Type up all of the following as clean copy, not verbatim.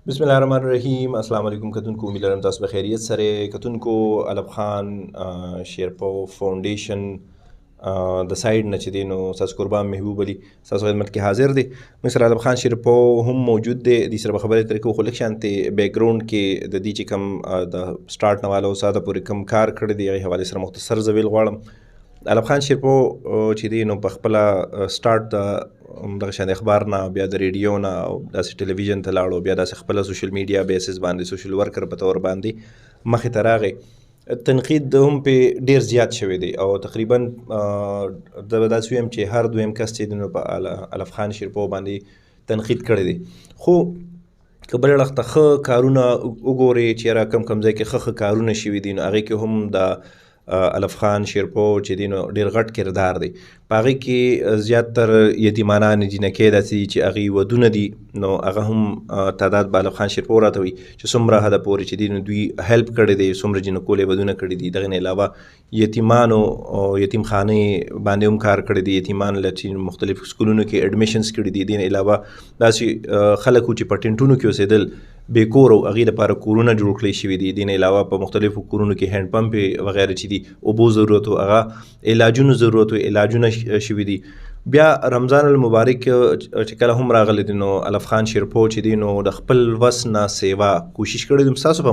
بسم الله الرحمن الرحیم. السلام علیکم کتونکو، امید لرم تاسو په خیریت سره. کتونکو، علب خان شیرپو فاونډیشن د سایډ نه چې دی نو ستاسو قربان محبوب علي ستاسو خدمت کې حاضر دی. موږ سره علب خان شیرپو هم موجود دی. دې سره به خبرې اترې کوو، خو لږ شانتې بیک ګراوند کې د دې چې کوم د سټارټ نه والا اوسه پورې کوم کار کړی دی هغې حوالې سره مختصر زه ویل غواړم. علب خان شیرپو چې دی نو په خپله سټارټ د دغه شان د اخبار نه، بیا د ریډیو نه او داسې ټلویزیون ته لاړو، بیا داسې خپله سوشل میډیا بیسز باندې سوشل ورکر په طور باندې مخې ته راغی. تنقید هم پې ډېر زیات شوی دی او تقریبا د به داسې ویم چې هر دویم کس چې دی نو په علب خان شیرپو باندې تنقید کړی دی. خو که بل اړخ ته ښه کارونه وګورې چې یاره کم ځای کې ښه کارونه شوي دي نو هغې کې هم د علب خان شیرپو چې دی نو ډېر غټ کردار دی. په هغې کې زیاتتر یتیمانان جینکۍ داسې دي چې هغې ودونه دي نو هغه هم تعداد به علب خان شیرپو راته وي چې څومره حده پورې چې دی نو دوی هیلپ کړی دی، څومره جینکو یې ودونه کړي دي. دغې نه علاوه یتیمانو او یتیم خانې باندې هم کار کړی دی، یتیمان له چې مختلف سکولونو کې اډمیشنز کړي دي. دې نه علاوه داسې خلک وو چې په ټینټونو کې اوسېدل بې کور او هغې لپاره کورونه جوړ کړی شوي دي. دې نه علاوه په مختلفو کورونو کې هینډ پمپ وغیره چې دي، اوبو ضرورت و، هغه علاجونو ضرورت و، علاجونه شوي دي. بیا رمضان المبارک چې کله هم راغلی دی نو علب خان شیرپو چې دی نو د خپل وس نه سیوا کوشش کړی دی ستاسو په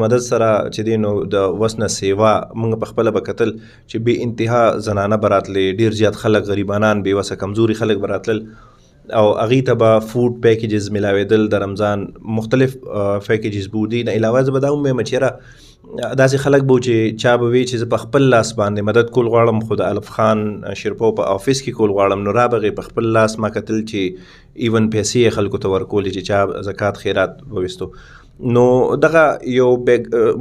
مدد سره چې دی نو د وس نه سیوا موږ په خپله به کتل چې بې انتها زنانه به راتلې، ډېر زیات خلک غریبانان بې وسه کمزوري خلک به راتلل او هغې ته به فوډ پیکیجز میلاوېدل د رمضان مختلف پیکیجز به ودي. نه علاوه زه به دا هم ویم چې یاره داسې خلک به چې چا به وي چې زه په خپل لاس باندې مدد کول غواړم خو د علب خان شیرپو په آفس کې کول غواړم نو را بغې په خپل لاس ما کتل چې ایون پیسې یې خلکو ته ورکولې چې چا زکات خیرات وویستو. نو دغه یو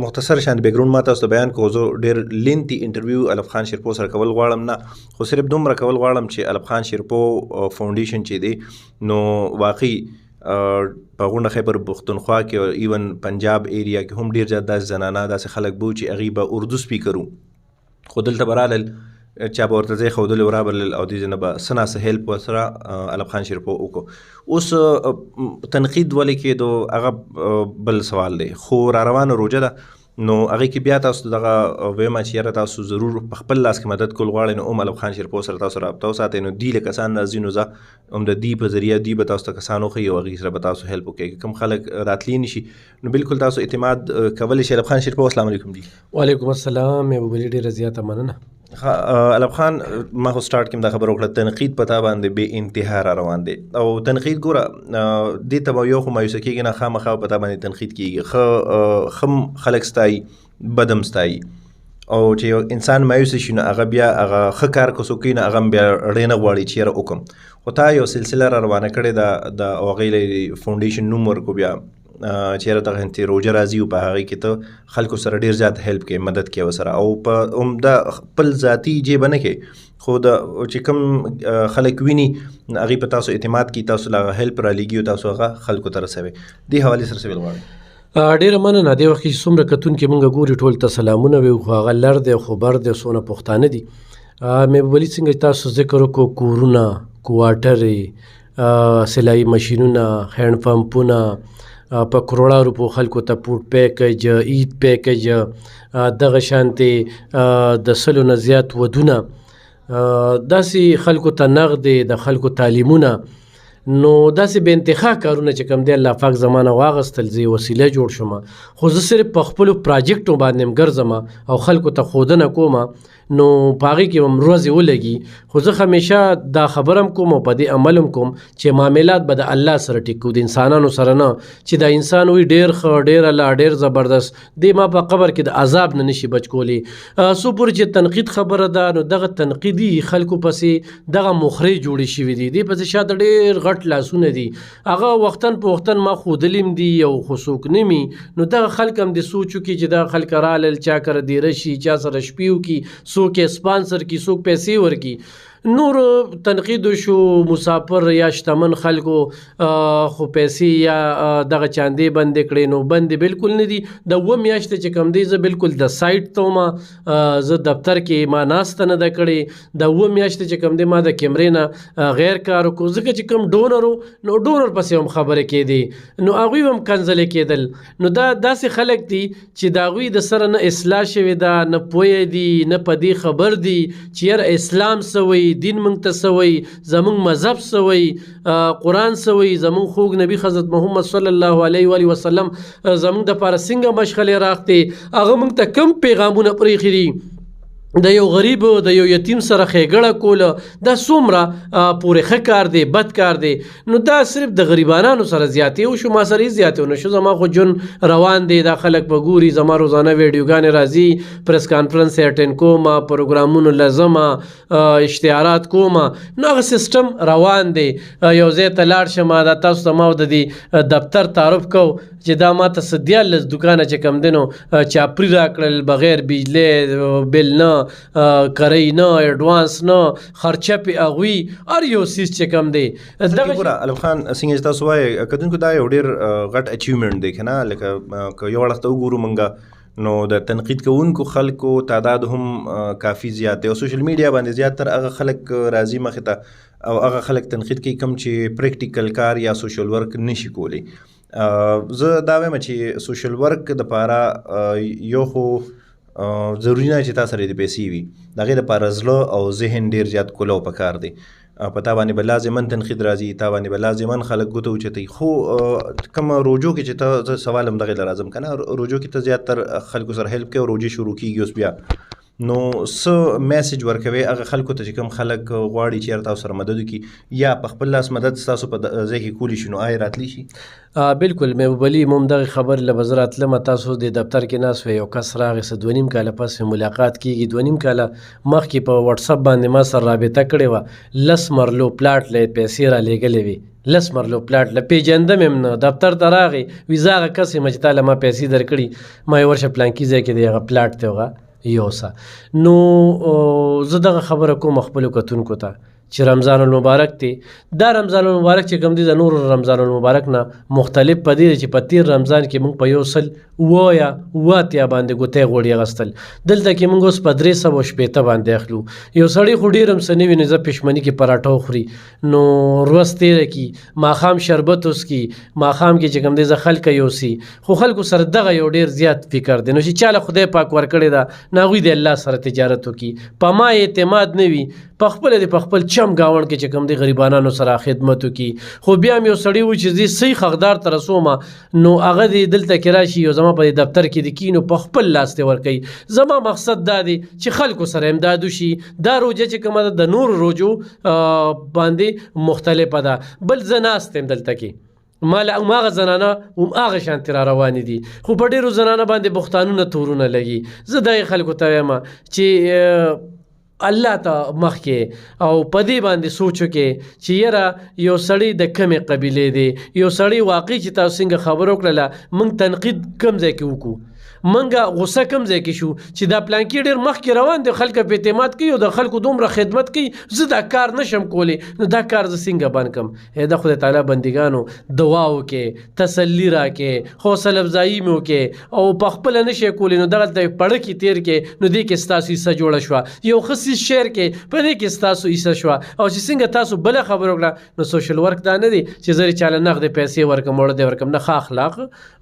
مختصر شان بیک ګراوند ما تاسو ته بیان کوو. زه ډېر لینتي انټرویو علب خان شیرپو سره کول غواړم نه، خو صرف دومره کول غواړم چې علب خان شیرپو فاونډیشن چې دی نو واقعي په غونډه خیبر پښتونخوا کې او ایون پنجاب ایریا کې هم ډېر زیات داسې زنانه داسې خلک به چې هغوی به اردو سپیکر وو، خو دلته به رالل چا به ورته ځای ښودلې و رابلل او دې ځای نه به څه ناسه هیلپ ورسره علب خان شیرپو وکړو. اوس تنقید ولې کېدو هغه بل سوال دی، خو را روانه روژه ده نو هغې کې بیا تاسو دغه ویمه چې یاره تاسو ضرور په خپل لاس کې مدد کول غواړئ نو علب خان شیرپو سره تاسو رابطه وساتئ. نو دوی له کسان راځي نو زه هم د دوی په ذریعه دوی به تاسو ته کسان وښیي او هغې سره به تاسو هیلپ وکړئ. کوم خلک راتلی نه شي نو بالکل تاسو اعتماد کولی شئ. علب خان شیرپو السلام علیکم. جی وعلیکم السلام. محبوب علي ډېره زیاته مننه. علب خان ما خو سټارټ کې دا خبره وکړه، تنقید په تا باندې بې انتها را روان دی او تنقید ګوره دې ته به یو خو مایوسه کېږي نه، خامخا په تا باندې تنقید کېږي، ښه خلک ستایي، بدم ستایي او چې یو انسان مایوسه شي نو هغه بیا هغه ښه کار که څوک کوي نو هغه هم بیا ړې نه غواړي چې یاره وکړم. خو تا یو سلسله را روانه کړې ده د هغې فاونډیشن نوم ورکو بیا چې یاره دغه انتې روژه راځي او په هغې کې ته خلکو سره ډېر زیات هیلپ کوې، مدد کوې ورسره او په عمده خپل ذاتي جیبه نه کوې خو د چې کوم خلک ویني هغې په تاسو اعتماد کوي، تاسو له هغه هیلپ رالیږي او تاسو هغه خلکو ته رسوئ. دې حوالې سره څه ویل غواړئ؟ ډېره مننه. دې وخت کې څومره کتونکي مونږ ګوري ټول ته سلامونه وي، خو هغه لر دی خو بر دی څونه پښتانه دي. محبوب علي څنګه تاسو ذکر وکړو، کورونه، کوارټرې، سلایي ماشینونه، هینډ پمپونه، په کروڑا روپو خلکو ته فوډ پیکج، عید پیکج، دغه شانتې د 100 نه زیات ودونه، داسې خلکو ته نغدې، د خلکو تعلیمونه، نو داسې بې انتها کارونه چې کوم دی الله پاک زمانه واغستل، زه وسیله جوړ شوم. خو زه صرف په خپلو پراجیکټو باندې م ګرځم او خلکو ته ښودنه کوم نو په هغې کې هم ورځې ولګي. خو زه همیشه دا خبره هم کوم او په دې عمل هم کوم چې معاملات به د الله سره ټیک کوو، د انسانانو سره نه چې دا انسان وي ډېر ښه، ډېر الله، ډېر زبردست، دې ما په قبر کې د عذاب نه نشي بچ کولی. څو پورې چې تنقید خبره ده نو دغه تنقیدي خلکو پسې دغه مخرۍ جوړې شوي دي، دې پسې شاته ډېر غټ لاسونه دي، هغه وختن په وختن ما ښودلي دي او خو څوک نه مي نو دغه خلک هم دې سوچ وکړي چې دغه خلک رالل چا کره دیره شي، چا سره شپې وکړي، څوک یې سپانسر کړي، څوک پیسې ورکړي. نور تنقید شو مسافر یا شتمن خلکو خو پیسې یا دغه چاندې بندې کړې نو بندې بالکل نه دي. د اووه میاشتې چې کوم دی زه بالکل د سایټ ته وم، زه دفتر کې ما ناسته نه ده کړې. د اووه میاشتې چې کوم دی ما د کیمرې نه غیر کار وکړو، ځکه چې کوم ډونر و نو ډونر پسې هم خبرې کېدې نو هغوی هم کنځلې کېدل. نو دا داسې خلک دي چې د هغوی د سره نه اصلاح شوې ده، نه پوهې دي، نه په دې خبر دي چې یاره اسلام څه وایي، دین موږ ته څه وایي، زموږ مذهب څه وایي، قرآن څه وایي، زموږ خوږ نبي حضرت محمد صلی الله علیه و آله وسلم زموږ دپاره څنګه مشغلې راغتې، هغه موږ ته کوم پیغامونه پرېښي دي. د یو غریب د یو یتیم سره ښېګړه کوله دا څومره پورې ښه کار دی بد کار دی. نو دا صرف د غریبانانو سره زیاتې وشو، ما سره هېڅ زیاتې ونه شو. زما خو جون روان دی، دا خلک به ګوري، زما روزانه ویډیوګانې راځي، پریس کانفرنس یې اټینډ کومه، پروګرامونو لزمه، اشتهارات کومه، نو هغه سیسټم روان دی. یو ځای ته لاړ شم، دا تاسو ته ما د دې دفتر تعارف کو چې دا ما ته څه دیارلس دوکانه چې کوم دی نو چاپري راکړل، بغیر بجلی بل نه، کرای نه، ایډوانس نه، خرچه پې هغوی هر یو څیز چې کوم دی. ګوره علم خان څنګه چې تاسو وایئ کتونکو دا یو ډېر غټ اچیومنټ دی که نه، لکه که یو اړخ ته وګورو موږ نو د تنقید کوونکو خلکو تعداد هم کافي زیات دی او سوشل میډیا باندې زیاتر هغه خلک راځي مخې ته او هغه خلک تنقید کوي کوم چې پریکټیکل کار یا سوشل ورک نشي کولی. زه دا وایم چې سوشل ورک دپاره یو خو ضروري نه چې تا سره د پیسې وي، د هغې دپاره زړه او ذهن ډېر زیات کولو پکار دی. په تا باندې به لازمن تنقید راځي، تا باندې به لازمن خلک ګوته اوچتوي. خو کوم روجو کې چې ته سوال هم دغې له راځم که نه، روجو کې ته زیاتر خلکو سره هیلپ کوي او روجې شروع کېږي اوس بیا نو څه میسیج ورکوي هغه خلکو ته چې کوم خلک غواړي چې یاره تاسو سره مدد وکړي یا په خپل لاس مدد ستاسو په ځای کې کولی شي نو آیا راتلی شي؟ بالکل محبوب علي، موږ دغې خبرې له به زه راتلم، تاسو د دفتر کې ناست وی، یو کس راغی څه 2.5 کاله پس ملاقات کېږي. 2.5 کاله مخکې په وټساپ باندې ما سره رابطه کړې وه، 10 مرلو پلاټ له پیسې را لیږلې وې، 10 مرلو پلاټ له پیژندم هم نه. دفتر ته راغی وي زه هغه کس یم چې تا له ما پیسې درکړي، ما یې ورشه پلانکي ځای کې دی هغه پلاټ دی هغه یوسه. نو زه دغه خبره کوم خپلو کتونکو ته چې رمضان المبارک دی. دا رمضان المبارک چې کوم دی د نور رمضان المبارک نه مختلف په دې چې په تیر رمضان کې موږ په 100 یا 80 باندې ګوتې غوړي اغستل، دلته کې موږ اوس په 360 باندې اخلو. یو سړی خو ډېر هم څه نه ویني، زه پښمني کې پراټه وخوري نو ورځ تېره کړي، ماښام شربت وڅکي، ماښام کې چې کوم دی زه خلکه یوسي. خو خلکو سره دغه یو ډېر زیات فکر دی نو چې چاله خدای پاک ورکړې ده نه هغوی د الله سره تجارت وکړي، په ما اعتماد نه وي، په خپله د په خپل چم ګاونډ کې چې کوم دی غریبانانو سره خدمت وکړي. خو بیا هم یو سړی و چې زه صحیح حقدار ته رسومه نو هغه دې دلته کې راشي او زما په دفتر کې د کینو په خپل لاس ته ورکوي. زما مقصد دا دی چې خلکو سره امداد وشي. دا روجه چې کومه ده د نور روجو باندې مختلفه ده. بل زه ناست یم دلته کې مال هماغه زنانه هماغه شانتې را روانې دي، خو په ډېرو زنانه باندې بختانونه تورونه لګي. زه دا خلکو ته وایم چې الله ته مخکې او په دې باندې سوچ وکړې چې یاره یو سړی د کمې قبیلې دی، یو سړی واقعي چې تاسو څنګه خبر وکړله موږ تنقید کم ځای کې وکړو، منګه غوسه کم ځای کې شو چې دا پلانکي ډېر مخکې روان دی، خلک په اعتماد کوي او د خلکو دومره خدمت کوي، زه دا کار نشم کولی نو دا کار زه څنګه بند کړم؟ د خدای تعالی بندګانو دعا وکړې، تسلي راکړې، حوصله افزایي مې وکړې او په خپله نشئ کولی نو دغلته پړه کې تېر کړې نو دې کې ستاسو حصه جوړه شوه، یو ښه څیز شیر کې په دې کې ستاسو حصه شوه. او چې څنګه تاسو بله خبره وکړه نو سوشل ورک دا نه دی چې زه چاله نغدې پیسې ورکم وړه دې ورکم، نه، ښه اخلاق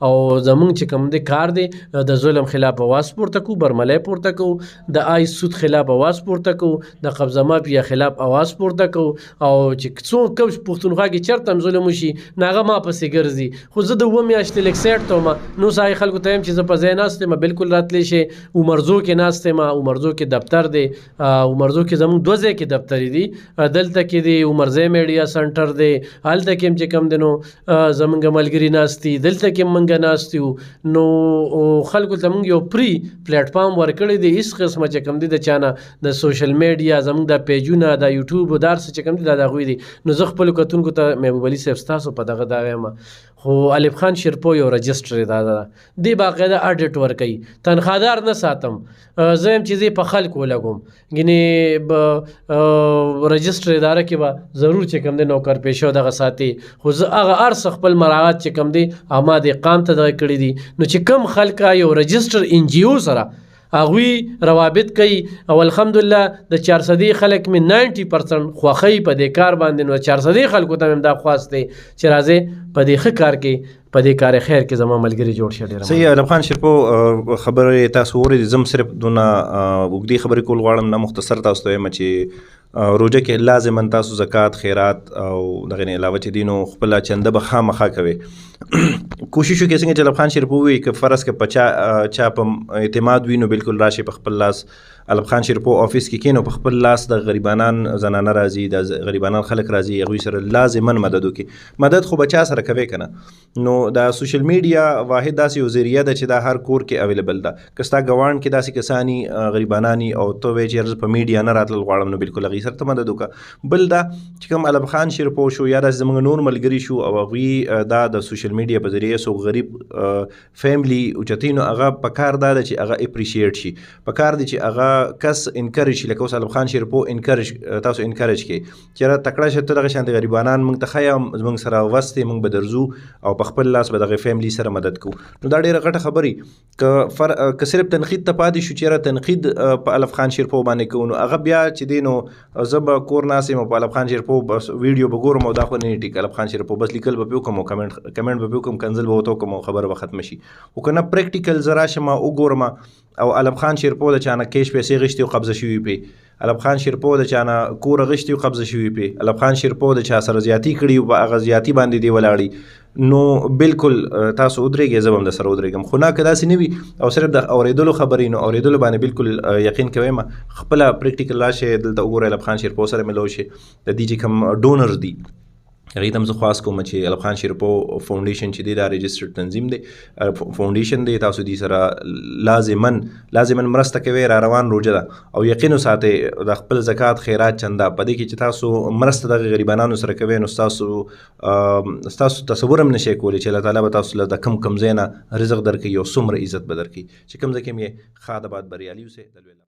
او زمونږ چې کوم دی کار دی د ظلم خلاف اواز پورته کوو، برملی پورته کوو، د آی سود خلاف اواز پورته کوو، د قبضه مافیا خلاف اواز پورته کوو. او چې څوک کوم پښتونخوا کې چېرته هم ظلم وشي نو هغه ما پسې ګرځي. خو زه د 7 میاشتې لږ سیټ ته وم نو سایي خلکو ته یم چې زه په ځای ناست یم، بالکل راتلی شي. عمرزو کې ناست یم، عمرزو کې دفتر دی، عمرزو کې زموږ 2 ځای کې دفترې دي، دلته کې دی عمرزی میډیا سنټر دی، هلته کې هم چې کوم دی نو زموږ ملګري ناست دي، دلته کې هم موږ ناست یو. نو خلکو ته موږ یو فری پلیټفارم ورکړی دی، هېڅ قسمه چې کوم دی د چا نه د سوشل میډیا زموږ د پیجونه د یوټیوب دا هر څه چې کوم دي دا د هغوی دي. نو زه خپلو کتونکو ته محبوب علي صاحب ستاسو په دغه دا وایم، خو الف خان شیرپو یو رجسټر دا ده، دی باقاعده اډیټ ورکوي، تنخوادار نه ساتم، زه یم چې زه په خلکو ولګوم. ګینې به رجسټر اداره کې به ضرور چې کوم دی نوکر پیشه دغه ساتي، خو زه هغه هر څه خپل مراعات چې کوم دی ما دې قام ته دغه کړي دي. نو چې کم خلک یو رجسټر ان جی او سره هغوی روابط کوي او الحمدلله د 400 خلک مې 90% خوښوي په دې کار باندې. نو 400 خلکو ته مې هم دا خواست دی چې راځئ په دې ښه کار کې، په دې کار خیر کې زما ملګري جوړ شه. ډېره صحیح. الف خان شیرپو خبرې تاسو اورېدې، زم صرف دونه اوږدې خبرې کول غواړم نه، مختصر تاسو ته وایم چې روژه کې لازما تاسو زکات، خیرات او دغه نه علاوه چې دي نو خپله چنده به خامخا کوئ. کوشش وکړئ څنګه چې الف خان شیرپو وي که فرض که په چا په اعتماد وي نو بالکل راشي په خپل لاس الف خان شیرپو آفیس کې کینو، په خپل لاس د غریبانان زنانه راځي، د غریبانان خلک راځي، هغوی سره لازما مدد وکړي. مدد خو بچا سره کوي که نه، نو د سوشل میډیا واحد داسې یو ذریعه ده چې دا هر کور کې اویلیبل ده. که ستا ګاونډ کې داسې کسانی غریبانانی او ته وایې چې زه په میډیا نه راتلل غواړم، نو بالکل هغوی سره ته مدد وکړه. بل دا چې کوم الف خان شیرپو شو یا داسې زموږ نور ملګري شو او هغوی دا د سوشل میډیا په ذریعه سو غریب فیملی اوچتي، نو هغه په کار دا ده چې هغه اپریشیټ شي، په کار دی چې هغه کس انکریج شي. لکه اوس الف خان شیرپو تاسو انکریج کړئ چې را تکړه شه ته دغه شانتې غریبانان موږ ته ښیه، موږ سره وست دی، موږ به درځو او په خپل لاس به دغه فیملی سره مدد کوو. نو دا ډېره غټه خبرې که صرف تنقید ته پاتې شو چې را تنقید په الف خان شیرپو باندې کوو، نو هغه بیا چې دی نو زه به کور ناست یم او په الف خان شیرپو بس ویډیو به ګورم او دا خو نه ټیک الف خان شیرپو بس لیکل به پې وکړم او کمنټ به پې وکړم، کنزل به ورته وکړم او خبره به ختمه شي. خو که نه پریکټیکل زه راشم وګورم او الف خان شیرپو د چا نه کیش پیسې غشتي او قبضه شوي پې، الف خان شیرپو د چا نه کور غشتي او قبضه شوي پې، الف خان شیرپو د چا سره زیاتی کړي او په هغه زیاتی باندې دی ولاړي، نو بالکل تاسو ودرېږئ، زه به هم در سره ودرېږم. خو نه که داسې نه وي او صرف د اورېدلو خبرې، نو اورېدلو باندې بالکل یقین کوئ خپله پریکټیکل راشئ دلته وګورئ، الف خان شیرپو سره ملو شئ. د دې چې کوم ډونر دي هغوی ته هم زه خواست کوم چې الف خان شیرپو فاونډیشن چې دی دا رجسټرډ تنظیم دی، فاونډیشن دی، تاسو دې سره لازما مرسته کوئ. را روان روژه ده او یقین وساتئ د خپل زکات، خیرات، چنده په دې کې چې تاسو مرسته دغه غریبانانو سره کوئ، نو ستاسو تصور هم نشئ کولی چې الله تعالی به تاسو له د کم ځای نه رزق درکوي او څومره عزت به درکوي چې کوم ځای کې یې ښاد آباد بریالي اوسئ.